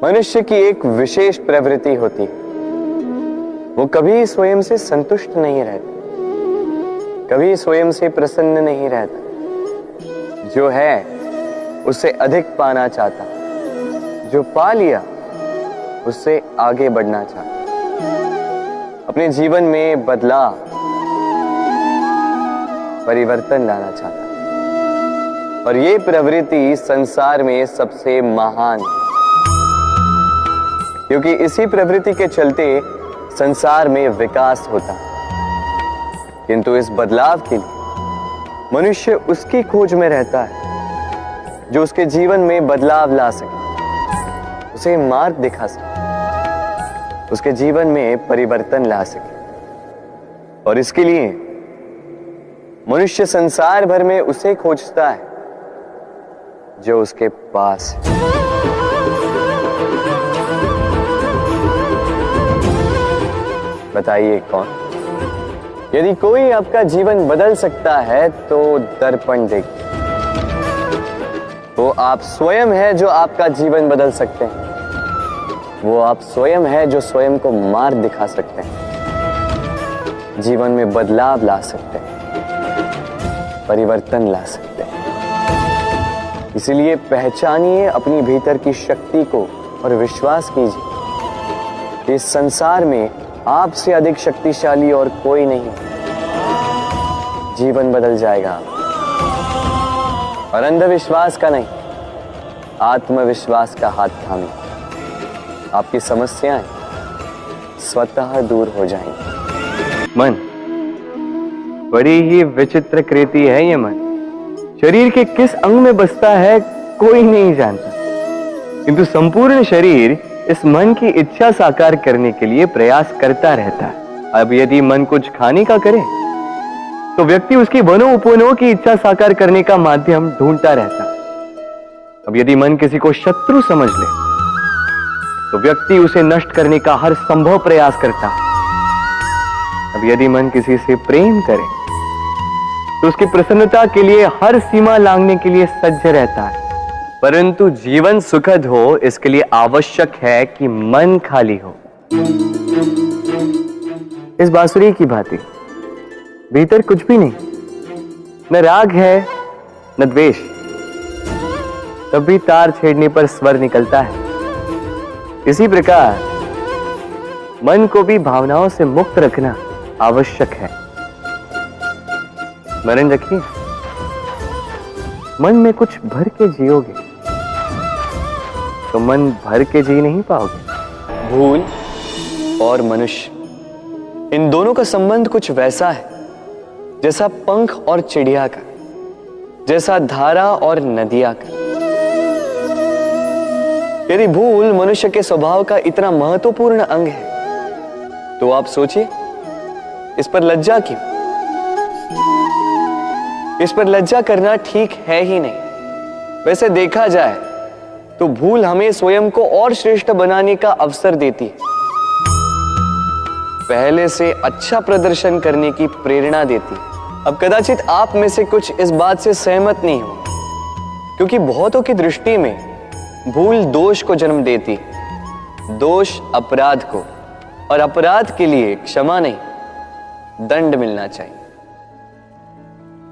मनुष्य की एक विशेष प्रवृत्ति होती है, वो कभी स्वयं से संतुष्ट नहीं रहता, कभी स्वयं से प्रसन्न नहीं रहता। जो है उससे अधिक पाना चाहता, जो पा लिया उससे आगे बढ़ना चाहता, अपने जीवन में बदलाव, परिवर्तन लाना चाहता। और ये प्रवृत्ति संसार में सबसे महान है, क्योंकि इसी प्रवृत्ति के चलते संसार में विकास होता है। किंतु इस बदलाव के लिए मनुष्य उसकी खोज में रहता है जो उसके जीवन में बदलाव ला सके, उसे मार्ग दिखा सके, उसके जीवन में परिवर्तन ला सके। और इसके लिए मनुष्य संसार भर में उसे खोजता है जो उसके पास है। बताइए कौन? यदि कोई आपका जीवन बदल सकता है तो दर्पण देखिए। वो आप स्वयं है जो आपका जीवन बदल सकते हैं। वो आप स्वयं है जो स्वयं को मार्ग दिखा सकते हैं, जीवन में बदलाव ला सकते हैं, परिवर्तन ला सकते हैं। इसलिए पहचानिए अपनी भीतर की शक्ति को और विश्वास कीजिए कि इस संसार में आपसे अधिक शक्तिशाली और कोई नहीं। जीवन बदल जाएगा और अंधविश्वास का नहीं, आत्मविश्वास का हाथ थामिए। आपकी समस्याएं स्वतः दूर हो जाएंगी। मन बड़ी ही विचित्र कृति है। ये मन शरीर के किस अंग में बसता है कोई नहीं जानता, किंतु संपूर्ण शरीर इस मन की इच्छा साकार करने के लिए प्रयास करता रहता है। अब यदि मन कुछ खाने का करे तो व्यक्ति उसकी वनो उपवनों की इच्छा साकार करने का माध्यम ढूंढता रहता है। अब यदि मन किसी को शत्रु समझ ले तो व्यक्ति उसे नष्ट करने का हर संभव प्रयास करता है। अब यदि मन किसी से प्रेम करे तो उसकी प्रसन्नता के लिए हर सीमा लांघने के लिए सज्ज रहता है। परंतु जीवन सुखद हो इसके लिए आवश्यक है कि मन खाली हो। इस बांसुरी की भांति भीतर कुछ भी नहीं, न राग है न द्वेष, तब भी तार छेड़ने पर स्वर निकलता है। इसी प्रकार मन को भी भावनाओं से मुक्त रखना आवश्यक है। स्मरण रखिए, मन में कुछ भर के जियोगे तो मन भर के जी नहीं पाओगे। भूल और मनुष्य, इन दोनों का संबंध कुछ वैसा है जैसा पंख और चिड़िया का, जैसा धारा और नदिया का। यदि भूल मनुष्य के स्वभाव का इतना महत्वपूर्ण अंग है तो आप सोचिए, इस पर लज्जा क्यों? इस पर लज्जा करना ठीक है ही नहीं। वैसे देखा जाए तो भूल हमें स्वयं को और श्रेष्ठ बनाने का अवसर देती है, पहले से अच्छा प्रदर्शन करने की प्रेरणा देती है। अब कदाचित आप में से कुछ इस बात से सहमत नहीं हो, क्योंकि बहुतों की दृष्टि में भूल दोष को जन्म देती है, दोष अपराध को, और अपराध के लिए क्षमा नहीं दंड मिलना चाहिए।